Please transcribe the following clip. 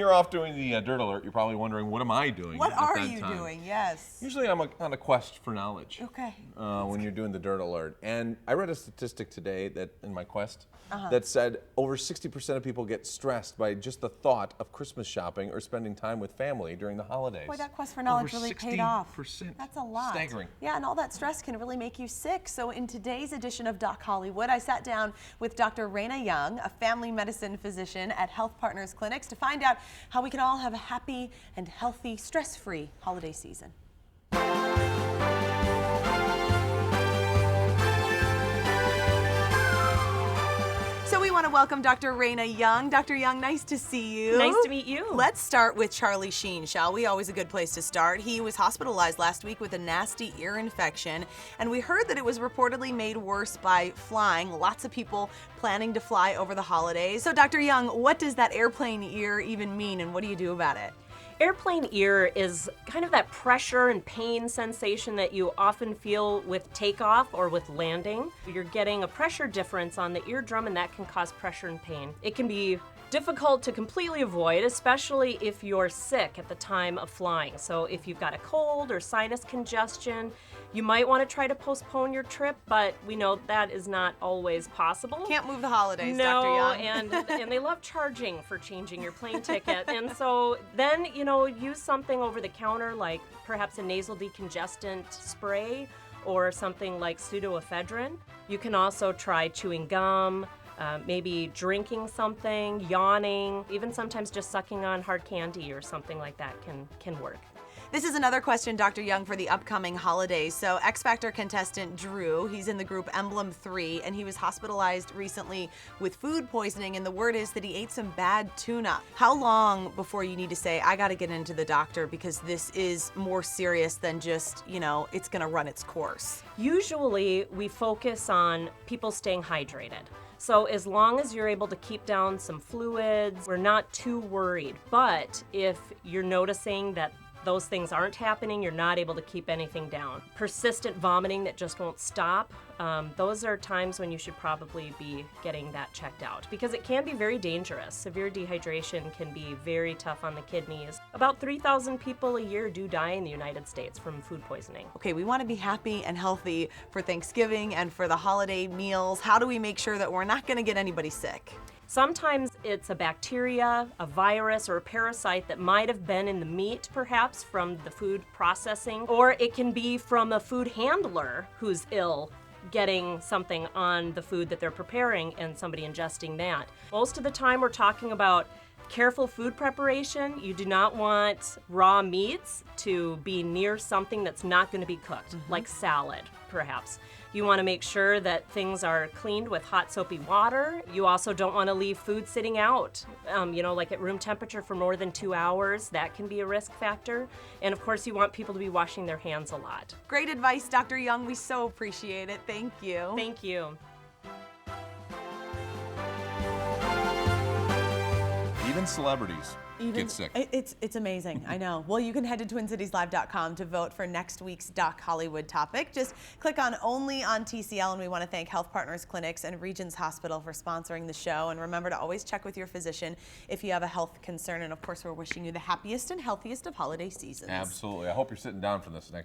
You're off doing the Dirt Alert. You're probably wondering, what am I doing What at are that you time? doing? Yes. Usually I'm on a quest for knowledge. Okay. When you're doing the Dirt Alert. And I read a statistic today that in my quest that said over 60% of people get stressed by just the thought of Christmas shopping or spending time with family during the holidays. Boy, that quest for knowledge Over really paid off. 60%. That's a lot. Staggering. Yeah, and all that stress can really make you sick. So in today's edition of Doc Hollywood, I sat down with Dr. Raina Young, a family medicine physician at HealthPartners Clinics, to find out how we can all have a happy and healthy, stress-free holiday season. So we want to welcome Dr. Raina Young. Dr. Young, nice to see you. Nice to meet you. Let's start with Charlie Sheen, shall we? Always a good place to start. He was hospitalized last week with a nasty ear infection, and we heard that it was reportedly made worse by flying. Lots of people planning to fly over the holidays. So Dr. Young, what does that airplane ear even mean, and what do you do about it? Airplane ear is kind of that pressure and pain sensation that you often feel with takeoff or with landing. You're getting a pressure difference on the eardrum, and that can cause pressure and pain. It can be difficult to completely avoid, especially if you're sick at the time of flying. So if you've got a cold or sinus congestion, you might want to try to postpone your trip, but we know that is not always possible. Can't move the holidays, No, Dr. Young. and they love charging for changing your plane ticket. And so then, use something over the counter like perhaps a nasal decongestant spray or something like pseudoephedrine. You can also try chewing gum, maybe drinking something, yawning, even sometimes just sucking on hard candy or something like that can work. This is another question, Dr. Young, for the upcoming holidays. So X Factor contestant Drew, he's in the group Emblem 3, and he was hospitalized recently with food poisoning, and the word is that he ate some bad tuna. How long before you need to say, I gotta get into the doctor because this is more serious than just, it's gonna run its course? Usually we focus on people staying hydrated. So as long as you're able to keep down some fluids, we're not too worried. But if you're noticing that those things aren't happening, you're not able to keep anything down. Persistent vomiting that just won't stop, those are times when you should probably be getting that checked out because it can be very dangerous. Severe dehydration can be very tough on the kidneys. About 3,000 people a year do die in the United States from food poisoning. Okay, we want to be happy and healthy for Thanksgiving and for the holiday meals. How do we make sure that we're not going to get anybody sick? Sometimes it's a bacteria, a virus, or a parasite that might have been in the meat, perhaps, from the food processing, or it can be from a food handler who's ill getting something on the food that they're preparing and somebody ingesting that. Most of the time we're talking about careful food preparation. You do not want raw meats to be near something that's not going to be cooked, like salad, perhaps. You want to make sure that things are cleaned with hot soapy water. You also don't want to leave food sitting out, like at room temperature for more than 2 hours. That can be a risk factor. And of course, you want people to be washing their hands a lot. Great advice, Dr. Young. We so appreciate it. Thank you. Thank you. Even celebrities get sick. It's amazing, I know. Well, you can head to TwinCitiesLive.com to vote for next week's Doc Hollywood topic. Just click on Only on TCL, and we want to thank HealthPartners Clinics and Regions Hospital for sponsoring the show. And remember to always check with your physician if you have a health concern. And of course, we're wishing you the happiest and healthiest of holiday seasons. Absolutely. I hope you're sitting down for this next